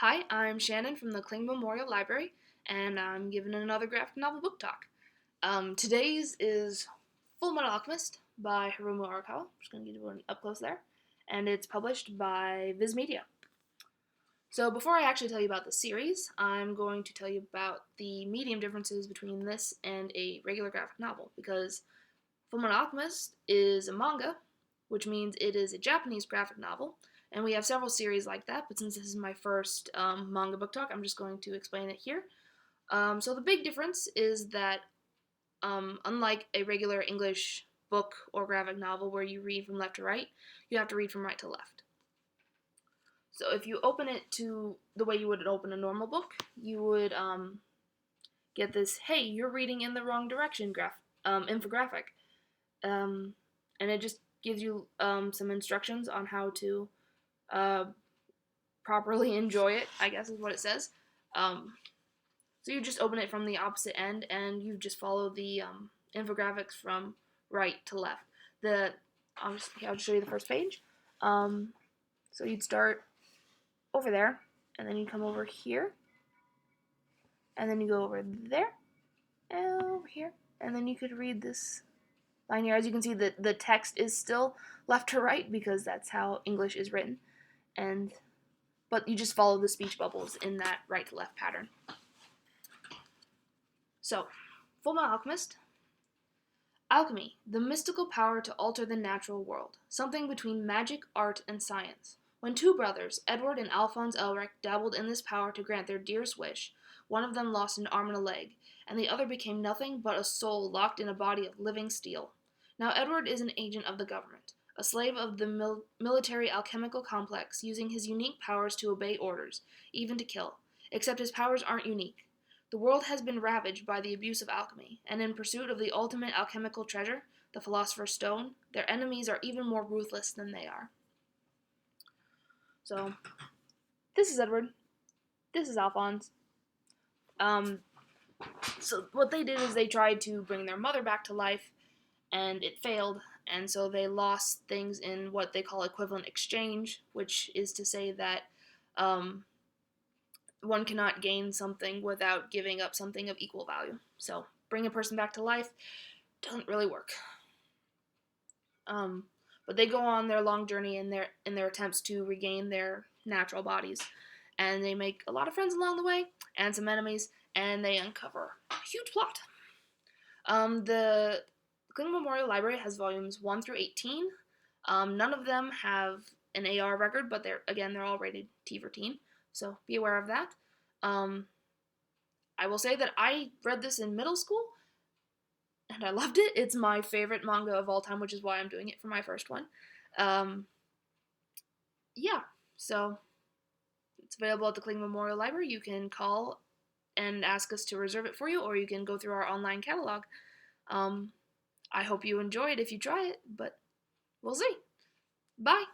Hi, I'm Shannon from the Kling Memorial Library, and I'm giving another graphic novel book talk. Today's is Fullmetal Alchemist by Hiromu Arakawa. I'm just going to give you one up close there. And it's published by Viz Media. So before I actually tell you about the series, I'm going to tell you about the medium differences between this and a regular graphic novel, because Fullmetal Alchemist is a manga, which means it is a Japanese graphic novel, and we have several series like that, but since this is my first manga book talk, I'm just going to explain it here. So the big difference is that unlike a regular English book or graphic novel where you read from left to right, you have to read from right to left. So if you open it to the way you would open a normal book, you would get this, hey, you're reading in the wrong direction infographic. And it just gives you some instructions on how to properly enjoy it, I guess is what it says. So you just open it from the opposite end, and you just follow the infographics from right to left. I'll just show you the first page. So you'd start over there, and then you come over here, and then you go over there, and over here, and then you could read this line here. As you can see, the text is still left to right because that's how English is written, but you just follow the speech bubbles in that right to left pattern. So, Fullmetal Alchemist. Alchemy, the mystical power to alter the natural world, something between magic, art, and science. When two brothers, Edward and Alphonse Elric, dabbled in this power to grant their dearest wish, one of them lost an arm and a leg, and the other became nothing but a soul locked in a body of living steel. Now Edward is an agent of the government, a slave of the military alchemical complex, using his unique powers to obey orders, even to kill. Except his powers aren't unique. The world has been ravaged by the abuse of alchemy, and in pursuit of the ultimate alchemical treasure, the Philosopher's Stone, their enemies are even more ruthless than they are. So, this is Edward. This is Alphonse. So what they did is they tried to bring their mother back to life, and it failed, and so they lost things in what they call equivalent exchange, which is to say that one cannot gain something without giving up something of equal value. So bring a person back to life doesn't really work. But they go on their long journey in their attempts to regain their natural bodies, and they make a lot of friends along the way and some enemies, and they uncover a huge plot. The Kling Memorial Library has volumes 1 through 18. None of them have an AR record, but they're all rated T for teen, so be aware of that. I will say that I read this in middle school, and I loved it. It's my favorite manga of all time, which is why I'm doing it for my first one. Yeah, so it's available at the Kling Memorial Library. You can call and ask us to reserve it for you, or you can go through our online catalog. I hope you enjoy it if you try it, but we'll see. Bye!